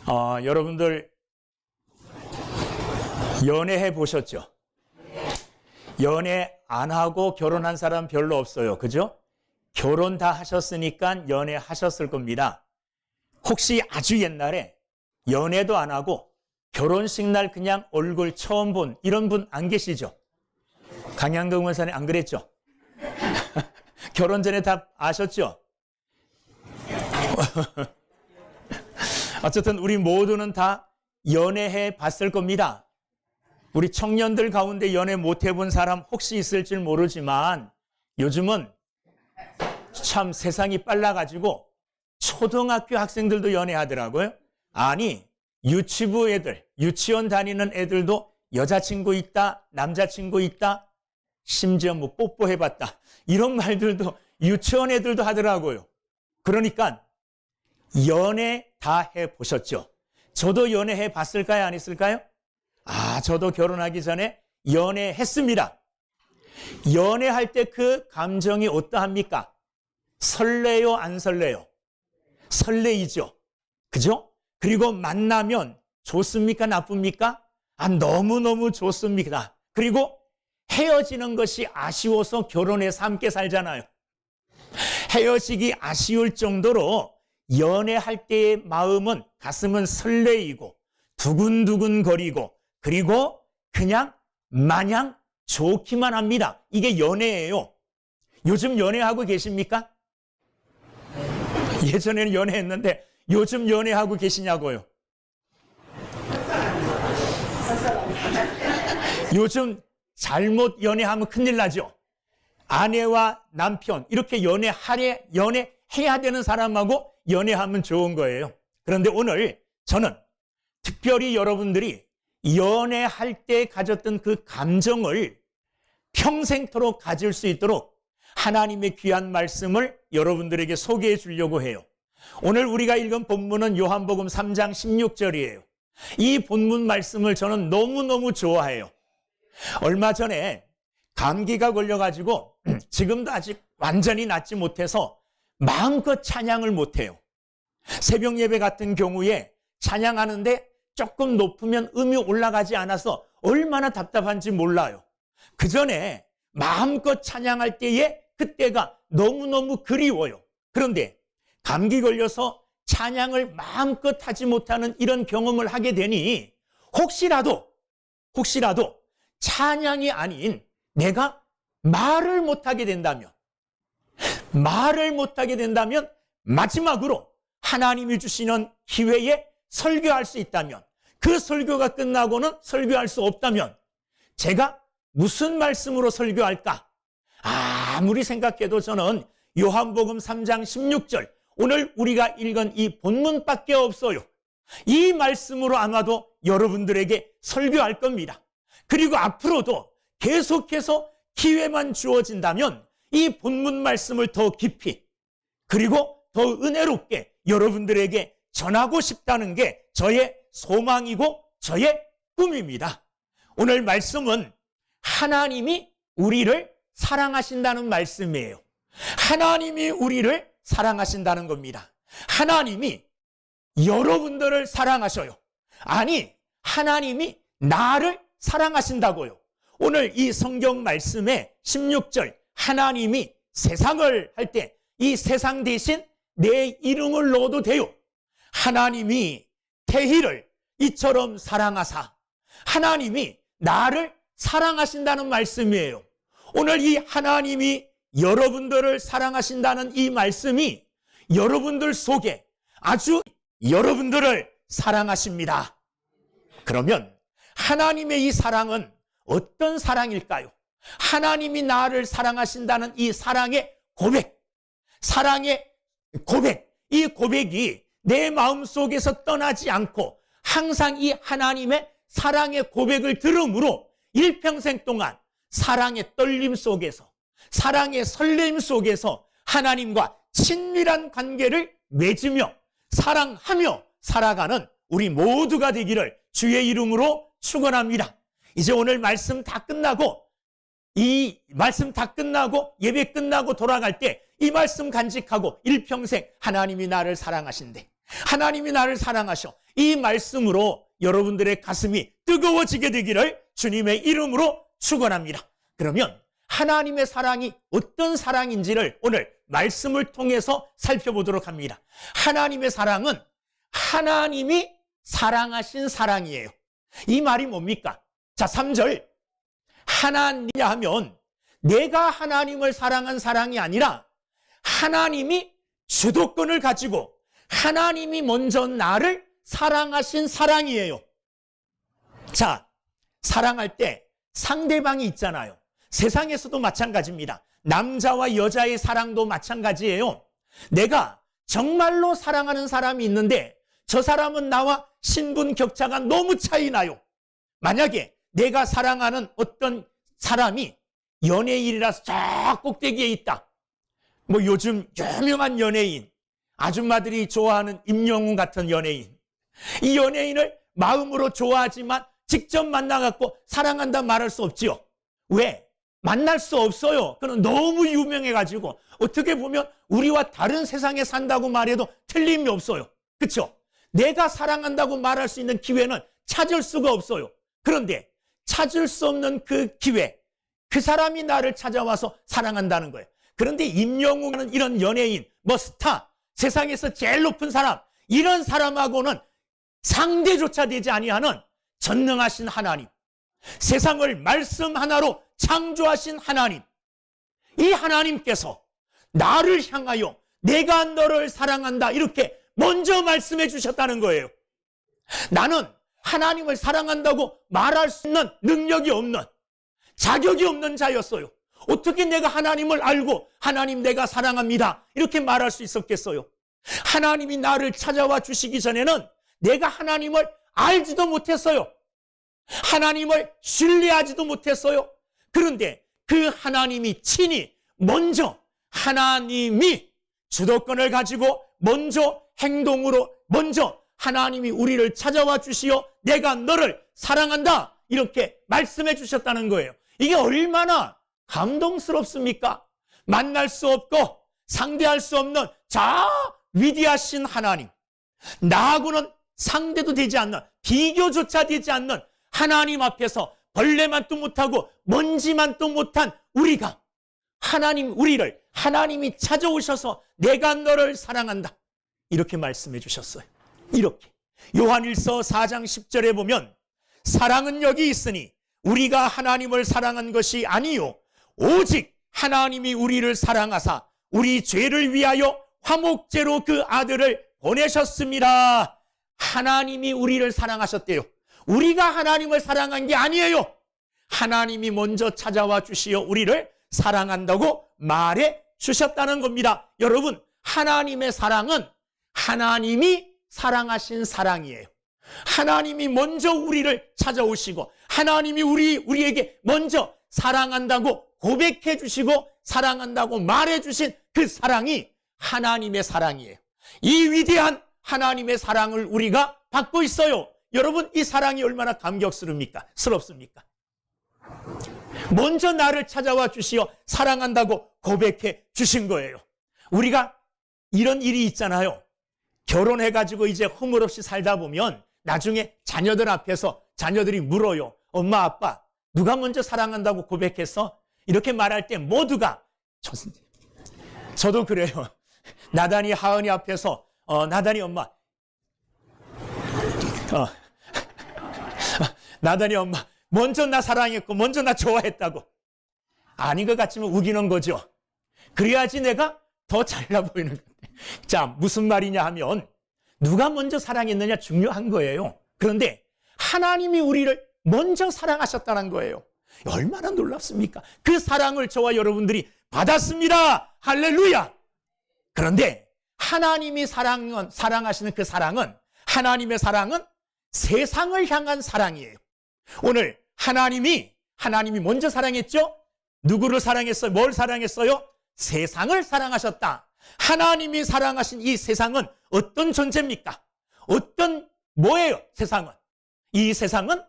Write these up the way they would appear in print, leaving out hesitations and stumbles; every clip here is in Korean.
여러분들 연애해 보셨죠? 연애 안 하고 결혼한 사람 별로 없어요. 그죠? 결혼 다 하셨으니까 연애하셨을 겁니다. 혹시 아주 옛날에 연애도 안 하고 결혼식 날 그냥 얼굴 처음 본 이런 분 안 계시죠? 강양동 원사님 안 그랬죠? 결혼 전에 다 아셨죠? 어쨌든 우리 모두는 다 연애해 봤을 겁니다. 우리 청년들 가운데 연애 못 해본 사람 혹시 있을지 모르지만 요즘은 참 세상이 빨라가지고 초등학교 학생들도 연애하더라고요. 아니, 유치부 애들, 유치원 다니는 애들도 여자친구 있다, 남자친구 있다, 심지어 뭐 뽀뽀해봤다 이런 말들도 유치원 애들도 하더라고요. 그러니까 연애 다 해보셨죠? 저도 연애해 봤을까요? 안 했을까요? 저도 결혼하기 전에 연애했습니다. 연애할 때 그 감정이 어떠합니까? 설레요, 안 설레요? 설레이죠. 그죠? 그리고 만나면 좋습니까? 나쁩니까? 너무너무 좋습니다. 그리고 헤어지는 것이 아쉬워서 결혼해서 함께 살잖아요. 헤어지기 아쉬울 정도로 연애할 때의 마음은, 가슴은 설레이고 두근두근 거리고 그리고 그냥 마냥 좋기만 합니다. 이게 연애예요. 요즘 연애하고 계십니까? 예전에는 연애했는데 요즘 연애하고 계시냐고요? 요즘 잘못 연애하면 큰일 나죠. 아내와 남편 이렇게 연애해야 되는 사람하고 연애하면 좋은 거예요. 그런데 오늘 저는 특별히 여러분들이 연애할 때 가졌던 그 감정을 평생토록 가질 수 있도록 하나님의 귀한 말씀을 여러분들에게 소개해 주려고 해요. 오늘 우리가 읽은 본문은 요한복음 3장 16절이에요. 이 본문 말씀을 저는 너무너무 좋아해요. 얼마 전에 감기가 걸려가지고 지금도 아직 완전히 낫지 못해서 마음껏 찬양을 못해요. 새벽 예배 같은 경우에 찬양하는데 조금 높으면 음이 올라가지 않아서 얼마나 답답한지 몰라요. 그 전에 마음껏 찬양할 때에 그때가 너무너무 그리워요. 그런데 감기 걸려서 찬양을 마음껏 하지 못하는 이런 경험을 하게 되니 혹시라도 찬양이 아닌 내가 말을 못하게 된다면 마지막으로 하나님이 주시는 기회에 설교할 수 있다면, 그 설교가 끝나고는 설교할 수 없다면 제가 무슨 말씀으로 설교할까? 아무리 생각해도 저는 요한복음 3장 16절 오늘 우리가 읽은 이 본문밖에 없어요. 이 말씀으로 아마도 여러분들에게 설교할 겁니다. 그리고 앞으로도 계속해서 기회만 주어진다면 이 본문 말씀을 더 깊이 그리고 더 은혜롭게 여러분들에게 전하고 싶다는 게 저의 소망이고 저의 꿈입니다. 오늘 말씀은 하나님이 우리를 사랑하신다는 말씀이에요. 하나님이 우리를 사랑하신다는 겁니다. 하나님이 여러분들을 사랑하셔요. 아니, 하나님이 나를 사랑하신다고요. 오늘 이 성경 말씀의 16절 하나님이 세상을 할 때 이 세상 대신 내 이름을 넣어도 돼요. 하나님이 태희를 이처럼 사랑하사 하나님이 나를 사랑하신다는 말씀이에요. 오늘 이 하나님이 여러분들을 사랑하신다는 이 말씀이 여러분들 속에 아주 여러분들을 사랑하십니다. 그러면 하나님의 이 사랑은 어떤 사랑일까요? 하나님이 나를 사랑하신다는 이 사랑의 고백, 이 고백이 내 마음속에서 떠나지 않고 항상 이 하나님의 사랑의 고백을 들음으로 일평생 동안 사랑의 떨림 속에서, 사랑의 설렘 속에서 하나님과 친밀한 관계를 맺으며 사랑하며 살아가는 우리 모두가 되기를 주의 이름으로 축원합니다. 이제 오늘 말씀 다 끝나고 예배 끝나고 돌아갈 때 이 말씀 간직하고 일평생 하나님이 나를 사랑하신대, 하나님이 나를 사랑하셔. 이 말씀으로 여러분들의 가슴이 뜨거워지게 되기를 주님의 이름으로 축원합니다. 그러면 하나님의 사랑이 어떤 사랑인지를 오늘 말씀을 통해서 살펴보도록 합니다. 하나님의 사랑은 하나님이 사랑하신 사랑이에요. 이 말이 뭡니까? 자, 3절. 하나님이냐 하면 내가 하나님을 사랑한 사랑이 아니라 하나님이 주도권을 가지고 하나님이 먼저 나를 사랑하신 사랑이에요. 자, 사랑할 때 상대방이 있잖아요. 세상에서도 마찬가지입니다. 남자와 여자의 사랑도 마찬가지예요. 내가 정말로 사랑하는 사람이 있는데 저 사람은 나와 신분 격차가 너무 차이 나요. 만약에 내가 사랑하는 어떤 사람이 연예인이라서 저 꼭대기에 있다. 뭐 요즘 유명한 연예인, 아줌마들이 좋아하는 임영웅 같은 연예인. 이 연예인을 마음으로 좋아하지만 직접 만나갖고 사랑한다 말할 수 없지요. 왜? 만날 수 없어요. 그는 너무 유명해가지고 어떻게 보면 우리와 다른 세상에 산다고 말해도 틀림이 없어요. 그렇죠? 내가 사랑한다고 말할 수 있는 기회는 찾을 수가 없어요. 그런데 찾을 수 없는 그 기회, 그 사람이 나를 찾아와서 사랑한다는 거예요. 그런데 임영웅은 이런 연예인, 뭐 스타, 세상에서 제일 높은 사람, 이런 사람하고는 상대조차 되지 아니하는 전능하신 하나님, 세상을 말씀 하나로 창조하신 하나님, 이 하나님께서 나를 향하여 내가 너를 사랑한다 이렇게 먼저 말씀해 주셨다는 거예요. 나는 하나님을 사랑한다고 말할 수 있는 능력이 없는, 자격이 없는 자였어요. 어떻게 내가 하나님을 알고 하나님 내가 사랑합니다 이렇게 말할 수 있었겠어요? 하나님이 나를 찾아와 주시기 전에는 내가 하나님을 알지도 못했어요. 하나님을 신뢰하지도 못했어요. 그런데 그 하나님이 친히 먼저 하나님이 주도권을 가지고 먼저 행동으로 먼저 하나님이 우리를 찾아와 주시어 내가 너를 사랑한다 이렇게 말씀해 주셨다는 거예요. 이게 얼마나 감동스럽습니까? 만날 수 없고 상대할 수 없는 저 위대하신 하나님, 나하고는 상대도 되지 않는, 비교조차 되지 않는 하나님 앞에서 벌레만도 못하고 먼지만도 못한 우리가 우리를 하나님이 찾아오셔서 내가 너를 사랑한다 이렇게 말씀해 주셨어요. 이렇게 요한일서 4장 10절에 보면 사랑은 여기 있으니 우리가 하나님을 사랑한 것이 아니요 오직 하나님이 우리를 사랑하사 우리 죄를 위하여 화목제로 그 아들을 보내셨습니다. 하나님이 우리를 사랑하셨대요. 우리가 하나님을 사랑한 게 아니에요. 하나님이 먼저 찾아와 주시어 우리를 사랑한다고 말해 주셨다는 겁니다. 여러분, 하나님의 사랑은 하나님이 사랑하신 사랑이에요. 하나님이 먼저 우리를 찾아오시고 하나님이 우리에게 먼저 사랑한다고 고백해 주시고 사랑한다고 말해 주신 그 사랑이 하나님의 사랑이에요. 이 위대한 하나님의 사랑을 우리가 받고 있어요. 여러분, 이 사랑이 얼마나 감격스럽습니까? 먼저 나를 찾아와 주시어 사랑한다고 고백해 주신 거예요. 우리가 이런 일이 있잖아요. 결혼해가지고 이제 허물없이 살다 보면 나중에 자녀들 앞에서 자녀들이 물어요. 엄마, 아빠, 누가 먼저 사랑한다고 고백했어? 이렇게 말할 때 모두가 저도 그래요. 나단이 하은이 앞에서 나단이 엄마 나단이 엄마 먼저 나 사랑했고 먼저 나 좋아했다고. 아닌 것 같지만 우기는 거죠. 그래야지 내가 더 잘나 보이는 건데. 자, 무슨 말이냐 하면 누가 먼저 사랑했느냐 중요한 거예요. 그런데 하나님이 우리를 먼저 사랑하셨다는 거예요. 얼마나 놀랍습니까? 그 사랑을 저와 여러분들이 받았습니다. 할렐루야. 그런데 하나님이 사랑하시는 그 사랑은, 하나님의 사랑은 세상을 향한 사랑이에요. 오늘 하나님이 먼저 사랑했죠? 누구를 사랑했어요? 뭘 사랑했어요? 세상을 사랑하셨다. 하나님이 사랑하신 이 세상은 어떤 존재입니까? 뭐예요? 세상은. 이 세상은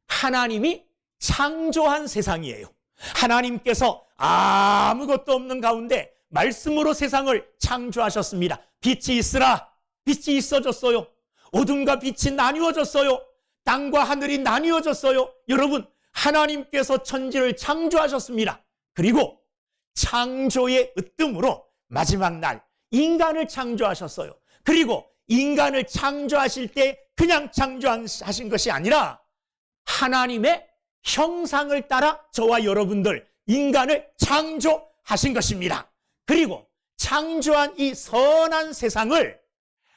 하나님이 창조한 세상이에요. 하나님께서 아무것도 없는 가운데 말씀으로 세상을 창조하셨습니다. 빛이 있으라. 빛이 있어졌어요. 어둠과 빛이 나뉘어졌어요. 땅과 하늘이 나뉘어졌어요. 여러분, 하나님께서 천지를 창조하셨습니다. 그리고 창조의 으뜸으로 마지막 날 인간을 창조하셨어요. 그리고 인간을 창조하실 때 그냥 창조하신 것이 아니라 하나님의 형상을 따라 저와 여러분들 인간을 창조하신 것입니다. 그리고 창조한 이 선한 세상을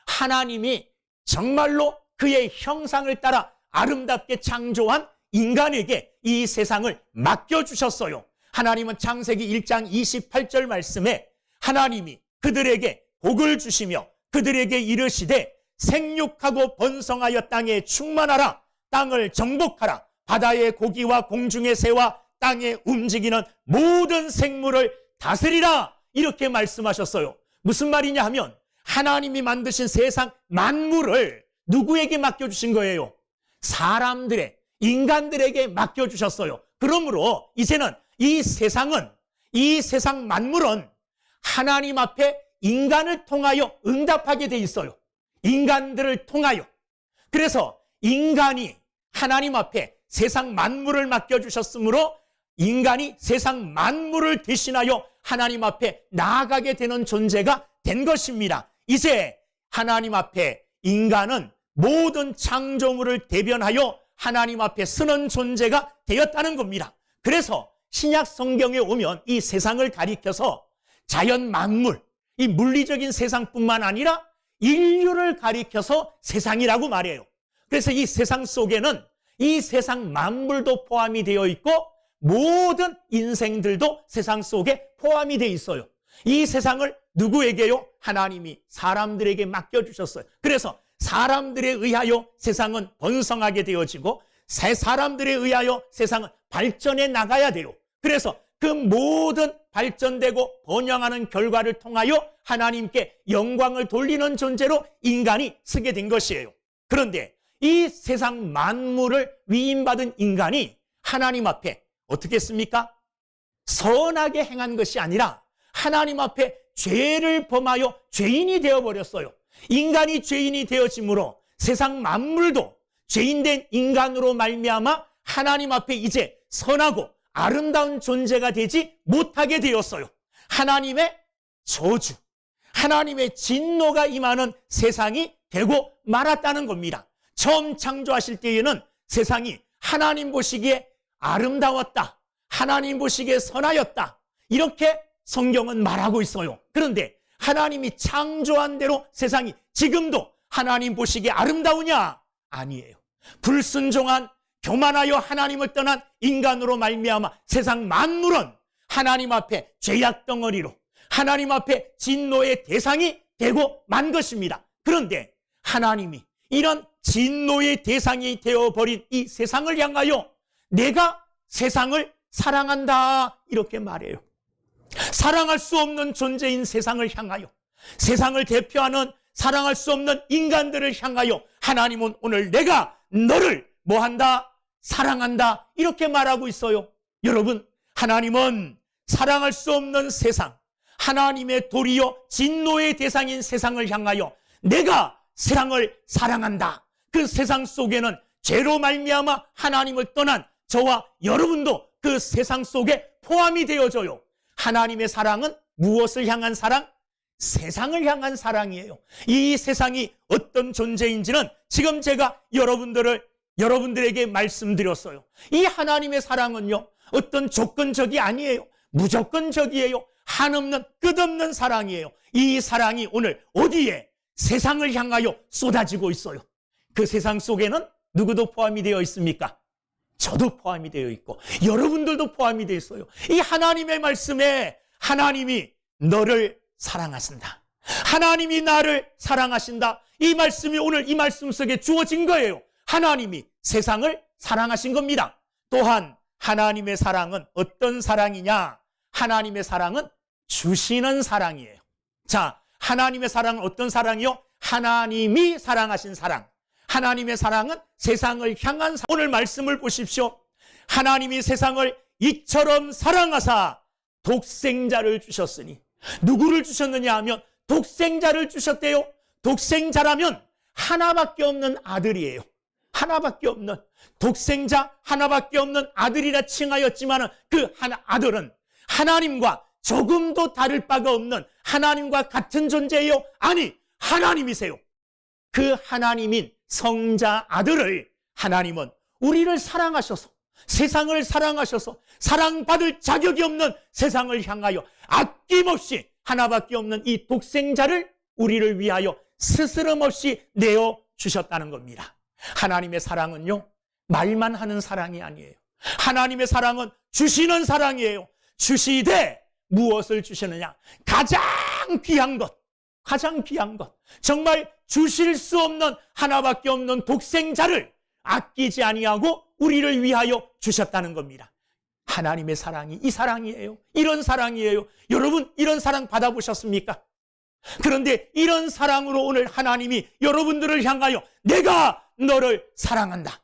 하나님이 정말로 그의 형상을 따라 아름답게 창조한 인간에게 이 세상을 맡겨주셨어요. 하나님은 창세기 1장 28절 말씀에 하나님이 그들에게 복을 주시며 그들에게 이르시되 생육하고 번성하여 땅에 충만하라. 땅을 정복하라. 바다의 고기와 공중의 새와 땅에 움직이는 모든 생물을 다스리라. 이렇게 말씀하셨어요. 무슨 말이냐 하면 하나님이 만드신 세상 만물을 누구에게 맡겨주신 거예요? 사람들의, 인간들에게 맡겨주셨어요. 그러므로 이제는 이 세상 만물은 하나님 앞에 인간을 통하여 응답하게 돼 있어요. 인간들을 통하여. 그래서 인간이 하나님 앞에 세상 만물을 맡겨주셨으므로 인간이 세상 만물을 대신하여 하나님 앞에 나아가게 되는 존재가 된 것입니다. 이제 하나님 앞에 인간은 모든 창조물을 대변하여 하나님 앞에 서는 존재가 되었다는 겁니다. 그래서 신약 성경에 오면 이 세상을 가리켜서 자연 만물, 이 물리적인 세상뿐만 아니라 인류를 가리켜서 세상이라고 말해요. 그래서 이 세상 속에는 이 세상 만물도 포함이 되어 있고 모든 인생들도 세상 속에 포함이 되어 있어요. 이 세상을 누구에게요? 하나님이 사람들에게 맡겨주셨어요. 그래서 사람들에 의하여 세상은 번성하게 되어지고 새 사람들에 의하여 세상은 발전해 나가야 돼요. 그래서 그 모든 발전되고 번영하는 결과를 통하여 하나님께 영광을 돌리는 존재로 인간이 서게 된 것이에요. 그런데 이 세상 만물을 위임받은 인간이 하나님 앞에 어떻게 했습니까? 선하게 행한 것이 아니라 하나님 앞에 죄를 범하여 죄인이 되어버렸어요. 인간이 죄인이 되어짐으로 세상 만물도 죄인된 인간으로 말미암아 하나님 앞에 이제 선하고 아름다운 존재가 되지 못하게 되었어요. 하나님의 저주, 하나님의 진노가 임하는 세상이 되고 말았다는 겁니다. 처음 창조하실 때에는 세상이 하나님 보시기에 아름다웠다, 하나님 보시기에 선하였다, 이렇게 성경은 말하고 있어요. 그런데 하나님이 창조한 대로 세상이 지금도 하나님 보시기에 아름다우냐? 아니에요. 불순종한, 교만하여 하나님을 떠난 인간으로 말미암아 세상 만물은 하나님 앞에 죄악 덩어리로 하나님 앞에 진노의 대상이 되고 만 것입니다. 그런데 하나님이 이런 진노의 대상이 되어버린 이 세상을 향하여 내가 세상을 사랑한다 이렇게 말해요. 사랑할 수 없는 존재인 세상을 향하여, 세상을 대표하는 사랑할 수 없는 인간들을 향하여 하나님은 오늘 내가 너를 뭐한다? 사랑한다 이렇게 말하고 있어요. 여러분, 하나님은 사랑할 수 없는 세상, 하나님의 도리요 진노의 대상인 세상을 향하여 내가 세상을 사랑한다. 그 세상 속에는 죄로 말미암아 하나님을 떠난 저와 여러분도 그 세상 속에 포함이 되어져요. 하나님의 사랑은 무엇을 향한 사랑? 세상을 향한 사랑이에요. 이 세상이 어떤 존재인지는 지금 제가 여러분들에게 말씀드렸어요. 이 하나님의 사랑은요, 어떤 조건적이 아니에요. 무조건적이에요. 한없는 끝없는 사랑이에요. 이 사랑이 오늘 어디에? 세상을 향하여 쏟아지고 있어요. 그 세상 속에는 누구도 포함이 되어 있습니까? 저도 포함이 되어 있고 여러분들도 포함이 되어 있어요. 이 하나님의 말씀에 하나님이 너를 사랑하신다, 하나님이 나를 사랑하신다, 이 말씀이 오늘 이 말씀 속에 주어진 거예요. 하나님이 세상을 사랑하신 겁니다. 또한 하나님의 사랑은 어떤 사랑이냐? 하나님의 사랑은 주시는 사랑이에요. 자, 하나님의 사랑은 어떤 사랑이요? 하나님이 사랑하신 사랑. 하나님의 사랑은 세상을 향한 사랑. 오늘 말씀을 보십시오. 하나님이 세상을 이처럼 사랑하사 독생자를 주셨으니, 누구를 주셨느냐 하면 독생자를 주셨대요. 독생자라면 하나밖에 없는 아들이에요. 하나밖에 없는, 독생자 하나밖에 없는 아들이라 칭하였지만 그 아들은 하나님과 조금도 다를 바가 없는 하나님과 같은 존재예요? 아니, 하나님이세요. 그 하나님인 성자 아들을 하나님은 우리를 사랑하셔서, 세상을 사랑하셔서 사랑받을 자격이 없는 세상을 향하여 아낌없이 하나밖에 없는 이 독생자를 우리를 위하여 스스럼 없이 내어주셨다는 겁니다. 하나님의 사랑은요, 말만 하는 사랑이 아니에요. 하나님의 사랑은 주시는 사랑이에요. 주시되 무엇을 주시느냐? 가장 귀한 것, 가장 귀한 것, 정말 주실 수 없는 하나밖에 없는 독생자를 아끼지 아니하고 우리를 위하여 주셨다는 겁니다. 하나님의 사랑이 이 사랑이에요. 이런 사랑이에요. 여러분, 이런 사랑 받아보셨습니까? 그런데 이런 사랑으로 오늘 하나님이 여러분들을 향하여 내가 너를 사랑한다,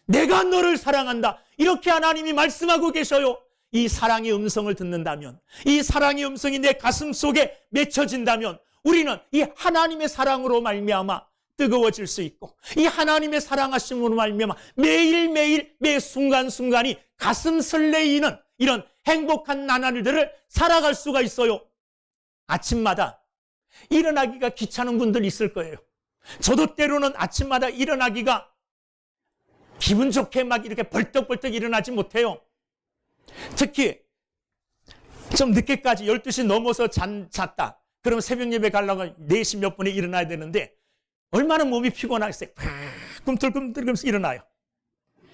내가 너를 사랑한다, 이렇게 하나님이 말씀하고 계셔요. 이 사랑의 음성을 듣는다면, 이 사랑의 음성이 내 가슴 속에 맺혀진다면 우리는 이 하나님의 사랑으로 말미암아 뜨거워질 수 있고, 이 하나님의 사랑하심으로 말미암아 매일매일 매 순간순간이 가슴 설레이는 이런 행복한 나날들을 살아갈 수가 있어요. 아침마다 일어나기가 귀찮은 분들 있을 거예요. 저도 때로는 아침마다 일어나기가 기분 좋게 막 이렇게 벌떡벌떡 일어나지 못해요. 특히 좀 늦게까지 12시 넘어서 잤다. 그럼 새벽 예배 가려고 4시 몇 분에 일어나야 되는데 얼마나 몸이 피곤하겠어요. 꿈틀꿈틀하면서 일어나요.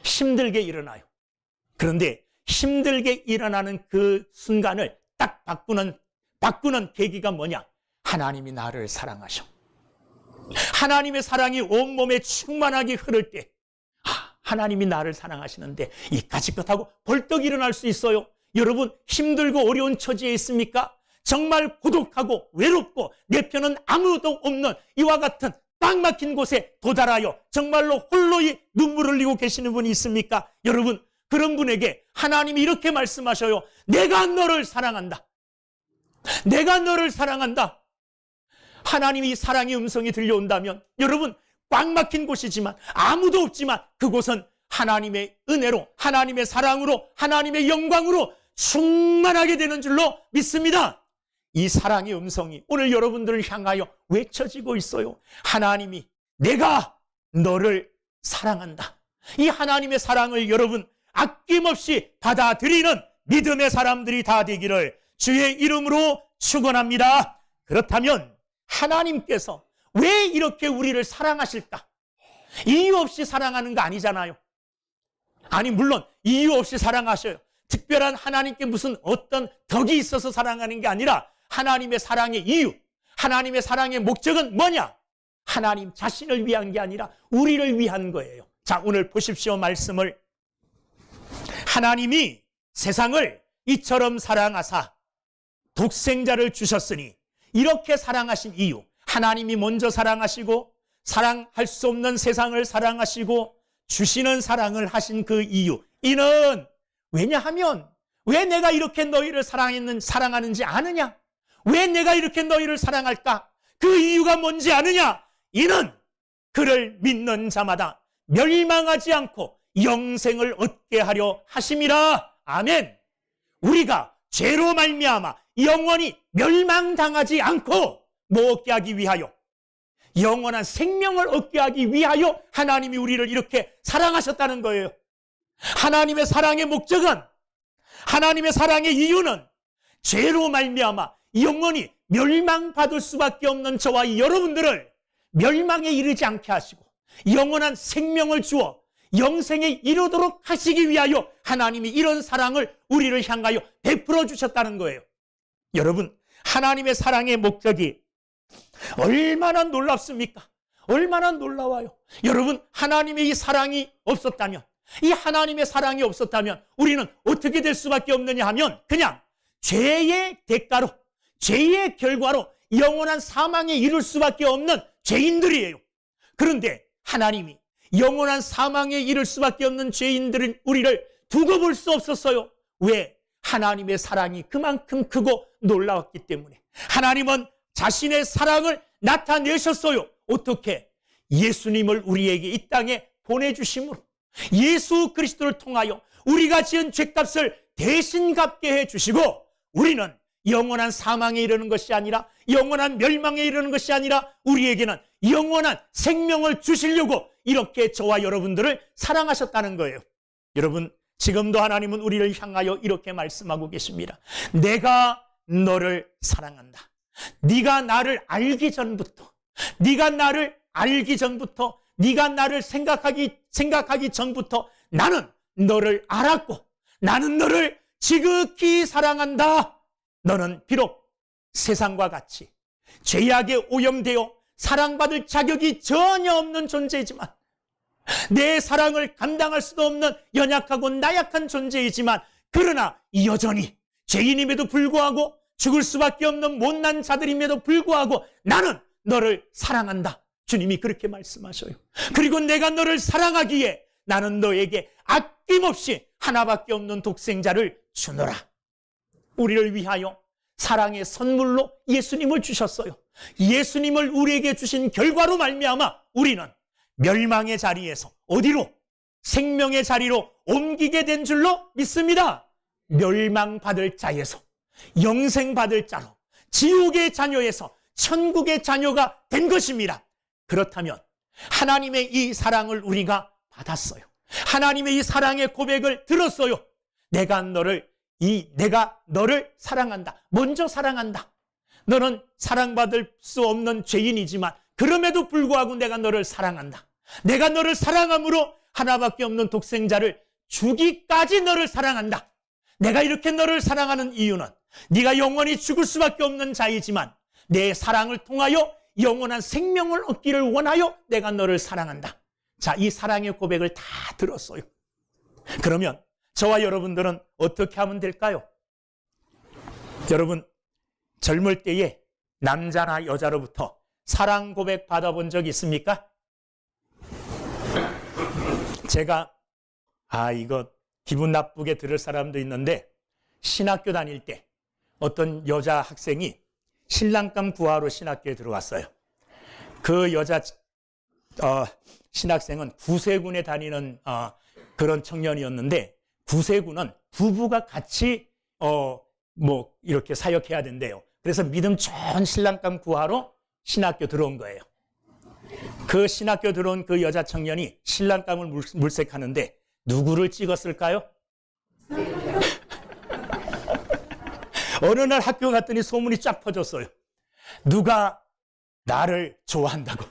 힘들게 일어나요. 그런데 힘들게 일어나는 그 순간을 딱 바꾸는 계기가 뭐냐? 하나님이 나를 사랑하셔. 하나님의 사랑이 온몸에 충만하게 흐를 때, 하나님이 나를 사랑하시는데 이까짓 것하고 벌떡 일어날 수 있어요. 여러분, 힘들고 어려운 처지에 있습니까? 정말 고독하고 외롭고 내 편은 아무도 없는 이와 같은 딱 막힌 곳에 도달하여 정말로 홀로이 눈물을 흘리고 계시는 분이 있습니까? 여러분, 그런 분에게 하나님이 이렇게 말씀하셔요. 내가 너를 사랑한다. 내가 너를 사랑한다. 하나님이 사랑의 음성이 들려온다면 여러분, 꽉 막힌 곳이지만 아무도 없지만 그곳은 하나님의 은혜로, 하나님의 사랑으로, 하나님의 영광으로 충만하게 되는 줄로 믿습니다. 이 사랑의 음성이 오늘 여러분들을 향하여 외쳐지고 있어요. 하나님이 내가 너를 사랑한다. 이 하나님의 사랑을 여러분 아낌없이 받아들이는 믿음의 사람들이 다 되기를 주의 이름으로 축원합니다. 그렇다면 하나님께서 왜 이렇게 우리를 사랑하실까? 이유 없이 사랑하는 거 아니잖아요. 아니, 물론 이유 없이 사랑하셔요. 특별한 하나님께 무슨 어떤 덕이 있어서 사랑하는 게 아니라 하나님의 사랑의 이유, 하나님의 사랑의 목적은 뭐냐? 하나님 자신을 위한 게 아니라 우리를 위한 거예요. 자, 오늘 보십시오. 말씀을. 하나님이 세상을 이처럼 사랑하사 독생자를 주셨으니, 이렇게 사랑하신 이유, 하나님이 먼저 사랑하시고 사랑할 수 없는 세상을 사랑하시고 주시는 사랑을 하신 그 이유, 이는 왜냐하면 왜 내가 이렇게 너희를 사랑하는지 아느냐? 왜 내가 이렇게 너희를 사랑할까? 그 이유가 뭔지 아느냐? 이는 그를 믿는 자마다 멸망하지 않고 영생을 얻게 하려 하심이라. 아멘. 우리가 죄로 말미암아 영원히 멸망당하지 않고 뭐 얻게 하기 위하여? 영원한 생명을 얻게 하기 위하여 하나님이 우리를 이렇게 사랑하셨다는 거예요. 하나님의 사랑의 목적은, 하나님의 사랑의 이유는 죄로 말미암아 영원히 멸망받을 수밖에 없는 저와 여러분들을 멸망에 이르지 않게 하시고 영원한 생명을 주어 영생에 이르도록 하시기 위하여 하나님이 이런 사랑을 우리를 향하여 베풀어 주셨다는 거예요. 여러분, 하나님의 사랑의 목적이 얼마나 놀랍습니까? 얼마나 놀라워요. 여러분, 하나님의 이 사랑이 없었다면, 이 하나님의 사랑이 없었다면 우리는 어떻게 될 수밖에 없느냐 하면 그냥 죄의 대가로, 죄의 결과로 영원한 사망에 이를 수밖에 없는 죄인들이에요. 그런데 하나님이 영원한 사망에 이를 수밖에 없는 죄인들은 우리를 두고 볼 수 없었어요. 왜? 하나님의 사랑이 그만큼 크고 놀라웠기 때문에. 하나님은 자신의 사랑을 나타내셨어요. 어떻게? 예수님을 우리에게 이 땅에 보내주심으로, 예수 그리스도를 통하여 우리가 지은 죄값을 대신 갚게 해주시고, 우리는 영원한 사망에 이르는 것이 아니라, 영원한 멸망에 이르는 것이 아니라, 우리에게는 영원한 생명을 주시려고 이렇게 저와 여러분들을 사랑하셨다는 거예요. 여러분, 지금도 하나님은 우리를 향하여 이렇게 말씀하고 계십니다. 내가 너를 사랑한다. 네가 나를 알기 전부터, 네가 나를 생각하기 전부터 나는 너를 알았고, 나는 너를 지극히 사랑한다. 너는 비록 세상과 같이 죄악에 오염되어 사랑받을 자격이 전혀 없는 존재이지만, 내 사랑을 감당할 수도 없는 연약하고 나약한 존재이지만, 그러나 여전히 죄인임에도 불구하고 죽을 수밖에 없는 못난 자들임에도 불구하고 나는 너를 사랑한다. 주님이 그렇게 말씀하셔요. 그리고 내가 너를 사랑하기에 나는 너에게 아낌없이 하나밖에 없는 독생자를 주노라. 우리를 위하여 사랑의 선물로 예수님을 주셨어요. 예수님을 우리에게 주신 결과로 말미암아 우리는 멸망의 자리에서 어디로? 생명의 자리로 옮기게 된 줄로 믿습니다. 멸망받을 자에서 영생받을 자로, 지옥의 자녀에서 천국의 자녀가 된 것입니다. 그렇다면 하나님의 이 사랑을 우리가 받았어요. 하나님의 이 사랑의 고백을 들었어요. 내가 너를 사랑한다. 먼저 사랑한다. 너는 사랑받을 수 없는 죄인이지만 그럼에도 불구하고 내가 너를 사랑한다. 내가 너를 사랑함으로 하나밖에 없는 독생자를 주기까지 너를 사랑한다. 내가 이렇게 너를 사랑하는 이유는 네가 영원히 죽을 수밖에 없는 자이지만 내 사랑을 통하여 영원한 생명을 얻기를 원하여 내가 너를 사랑한다. 자, 이 사랑의 고백을 다 들었어요. 그러면 저와 여러분들은 어떻게 하면 될까요? 여러분, 젊을 때에 남자나 여자로부터 사랑 고백 받아본 적 있습니까? 제가 이거 기분 나쁘게 들을 사람도 있는데, 신학교 다닐 때 어떤 여자 학생이 신랑감 구하러 신학교에 들어왔어요. 그 여자 신학생은 구세군에 다니는 그런 청년이었는데, 구세군은 부부가 같이 이렇게 사역해야 된대요. 그래서 믿음 좋은 신랑감 구하러 신학교 들어온 거예요. 그 신학교 들어온 그 여자 청년이 신랑감을 물색하는데 누구를 찍었을까요? 어느 날 학교 갔더니 소문이 쫙 퍼졌어요. 누가 나를 좋아한다고.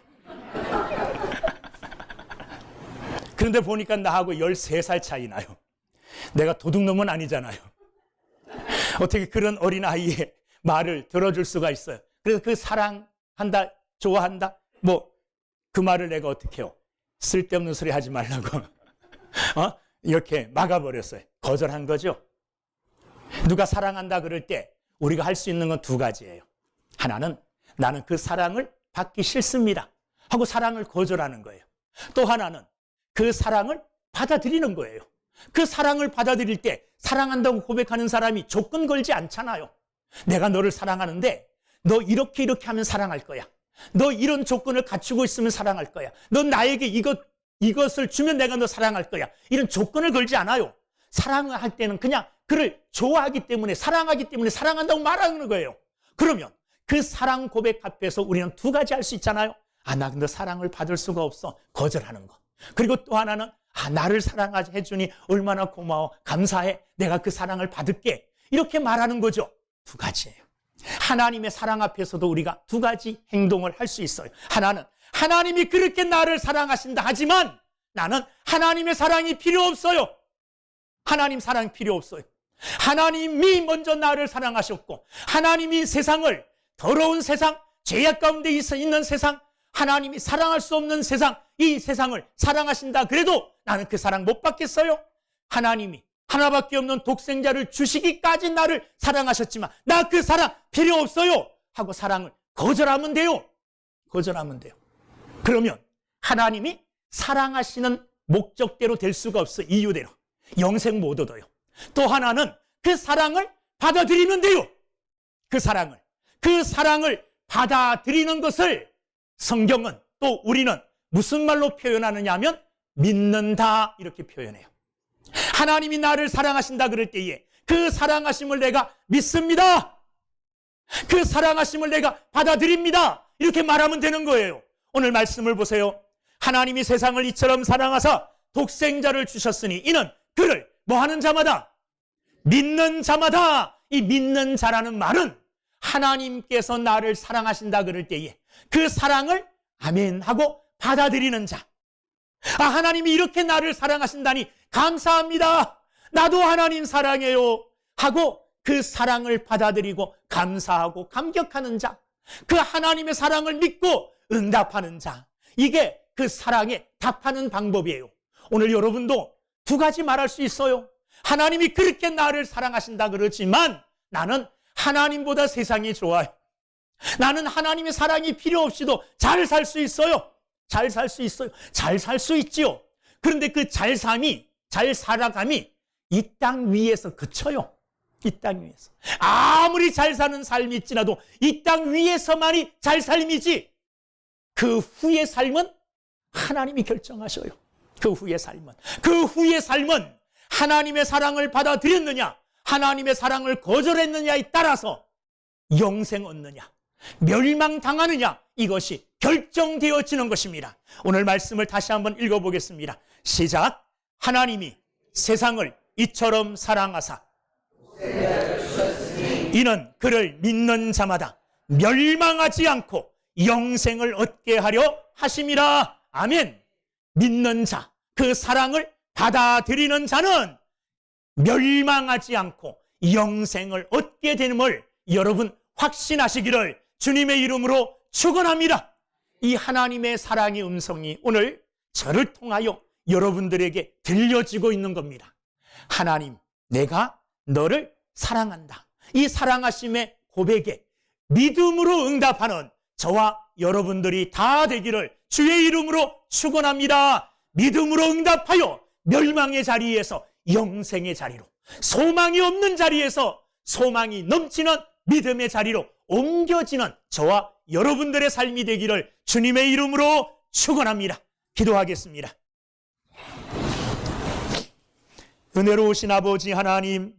그런데 보니까 나하고 13살 차이 나요. 내가 도둑놈은 아니잖아요. 어떻게 그런 어린아이의 말을 들어줄 수가 있어요. 그래서 그 사랑한다, 좋아한다, 그 말을 내가 어떻게 해요? 쓸데없는 소리 하지 말라고 이렇게 막아버렸어요. 거절한 거죠. 누가 사랑한다 그럴 때 우리가 할 수 있는 건 두 가지예요. 하나는 나는 그 사랑을 받기 싫습니다 하고 사랑을 거절하는 거예요. 또 하나는 그 사랑을 받아들이는 거예요. 그 사랑을 받아들일 때 사랑한다고 고백하는 사람이 조건 걸지 않잖아요. 내가 너를 사랑하는데 너 이렇게 하면 사랑할 거야. 너 이런 조건을 갖추고 있으면 사랑할 거야. 너 나에게 이것을 주면 내가 너 사랑할 거야. 이런 조건을 걸지 않아요. 사랑을 할 때는 그냥 그를 좋아하기 때문에, 사랑하기 때문에 사랑한다고 말하는 거예요. 그러면 그 사랑 고백 앞에서 우리는 두 가지 할 수 있잖아요. 나 근데 사랑을 받을 수가 없어. 거절하는 거. 그리고 또 하나는 나를 사랑해 주니 얼마나 고마워, 감사해, 내가 그 사랑을 받을게, 이렇게 말하는 거죠. 두 가지예요. 하나님의 사랑 앞에서도 우리가 두 가지 행동을 할 수 있어요. 하나는 하나님이 그렇게 나를 사랑하신다 하지만 나는 하나님의 사랑이 필요 없어요. 하나님 사랑이 필요 없어요. 하나님이 먼저 나를 사랑하셨고, 하나님이 세상을, 더러운 세상, 죄악 가운데 있는 세상, 하나님이 사랑할 수 없는 세상, 이 세상을 사랑하신다 그래도 나는 그 사랑 못 받겠어요? 하나님이 하나밖에 없는 독생자를 주시기까지 나를 사랑하셨지만 나 그 사랑 필요 없어요 하고 사랑을 거절하면 돼요. 거절하면 돼요. 그러면 하나님이 사랑하시는 목적대로 될 수가 없어. 이유대로 영생 못 얻어요. 또 하나는 그 사랑을 받아들이면 돼요. 그 사랑을 받아들이는 것을 성경은 또 우리는 무슨 말로 표현하느냐 하면 믿는다 이렇게 표현해요. 하나님이 나를 사랑하신다 그럴 때에 그 사랑하심을 내가 믿습니다. 그 사랑하심을 내가 받아들입니다. 이렇게 말하면 되는 거예요. 오늘 말씀을 보세요. 하나님이 세상을 이처럼 사랑하사 독생자를 주셨으니 이는 그를 뭐하는 자마다 믿는 자마다. 이 믿는 자라는 말은 하나님께서 나를 사랑하신다 그럴 때에 그 사랑을 아멘 하고 받아들이는 자. 아, 하나님이 이렇게 나를 사랑하신다니 감사합니다. 나도 하나님 사랑해요 하고 그 사랑을 받아들이고 감사하고 감격하는 자. 그 하나님의 사랑을 믿고 응답하는 자. 이게 그 사랑에 답하는 방법이에요. 오늘 여러분도 두 가지 말할 수 있어요. 하나님이 그렇게 나를 사랑하신다 그러지만 나는 하나님보다 세상이 좋아요. 나는 하나님의 사랑이 필요 없이도 잘 살 수 있어요. 잘 살 수 있어요. 잘 살 수 있지요. 그런데 그 잘 살아감이 이 땅 위에서 그쳐요. 이 땅 위에서. 아무리 잘 사는 삶이 있지라도 이 땅 위에서만이 잘 삶이지 그 후의 삶은 하나님이 결정하셔요. 그 후의 삶은 하나님의 사랑을 받아들였느냐 하나님의 사랑을 거절했느냐에 따라서 영생 얻느냐 멸망당하느냐 이것이 결정되어지는 것입니다. 오늘 말씀을 다시 한번 읽어보겠습니다. 시작. 하나님이 세상을 이처럼 사랑하사 이는 그를 믿는 자마다 멸망하지 않고 영생을 얻게 하려 하심이라. 아멘. 믿는 자, 그 사랑을 받아들이는 자는 멸망하지 않고 영생을 얻게 되는을 여러분 확신하시기를 주님의 이름으로 축원합니다. 이 하나님의 사랑의 음성이 오늘 저를 통하여 여러분들에게 들려지고 있는 겁니다. 하나님, 내가 너를 사랑한다. 이 사랑하심의 고백에 믿음으로 응답하는 저와 여러분들이 다 되기를 주의 이름으로 축원합니다. 믿음으로 응답하여 멸망의 자리에서 영생의 자리로, 소망이 없는 자리에서 소망이 넘치는 믿음의 자리로 옮겨지는 저와 여러분들의 삶이 되기를 주님의 이름으로 축원합니다. 기도하겠습니다. 은혜로우신 아버지 하나님,